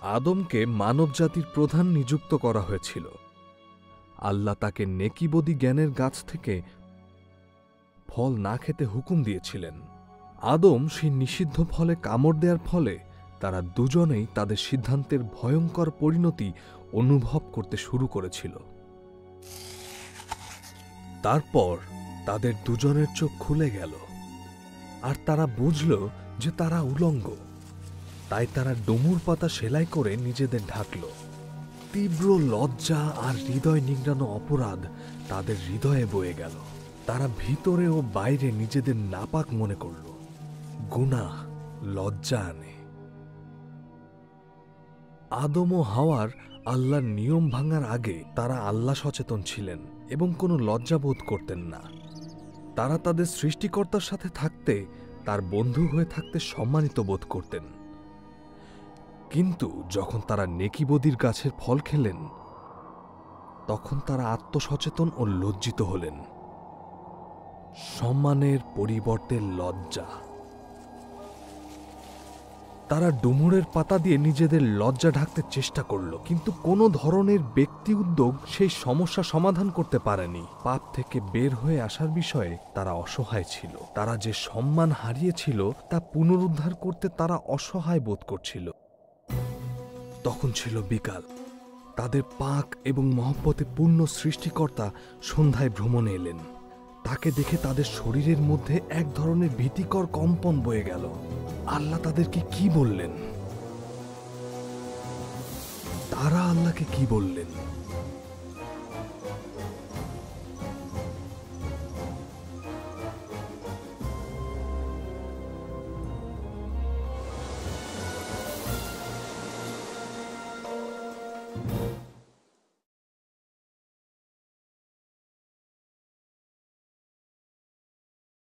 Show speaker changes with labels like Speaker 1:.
Speaker 1: আদমকে মানবজাতির প্রধান নিযুক্ত করা হয়েছিল। আল্লাহ তাকে নেকিবদী জ্ঞানের গাছ থেকে ফল না খেতে হুকুম দিয়েছিলেন। আদম সেই নিষিদ্ধ ফলে কামড় দেওয়ার ফলে তারা দুজনেই তাদের সিদ্ধান্তের ভয়ঙ্কর পরিণতি অনুভব করতে শুরু করেছিল। তারপর তাদের দুজনের চোখ খুলে গেল, আর তারা বুঝল যে তারা উলঙ্গ। তাই তারা ডুমুর পাতা সেলাই করে নিজেদের ঢাকল। তীব্র লজ্জা আর হৃদয় নিংড়ানো অপরাধ তাদের হৃদয়ে বয়ে গেল। তারা ভিতরে ও বাইরে নিজেদের নাপাক মনে করল। গুনাহ লজ্জা আনে। আদম ও হাওয়ার আল্লাহর নিয়ম ভাঙার আগে তারা আল্লাহ সচেতন ছিলেন এবং কোনো লজ্জা বোধ করতেন না। তারা তাদের সৃষ্টিকর্তার সাথে থাকতে, তার বন্ধু হয়ে থাকতে সম্মানিত বোধ করতেন। কিন্তু যখন তারা নেকিবদির গাছের ফল খেলেন, তখন তারা আত্মসচেতন ও লজ্জিত হলেন। সম্মানের পরিবর্তে লজ্জা। তারা ডুমুরের পাতা দিয়ে নিজেদের লজ্জা ঢাকতে চেষ্টা করল, কিন্তু কোনো ধরনের ব্যক্তি উদ্যোগ সেই সমস্যা সমাধান করতে পারেনি। পাপ থেকে বের হয়ে আসার বিষয়ে তারা অসহায় ছিল। তারা যে সম্মান হারিয়েছিল তা পুনরুদ্ধার করতে তারা অসহায় বোধ করছিল। তখন ছিল বিকাল। তাদের পাক এবং মহব্বতে পূর্ণ সৃষ্টিকর্তা সন্ধ্যায় ভ্রমণে এলেন। তাকে দেখে তাদের শরীরের মধ্যে এক ধরনের ভীতিকর কম্পন বয়ে গেল। আল্লাহ তাদেরকে কি বললেন? তারা আল্লাহকে কি বললেন?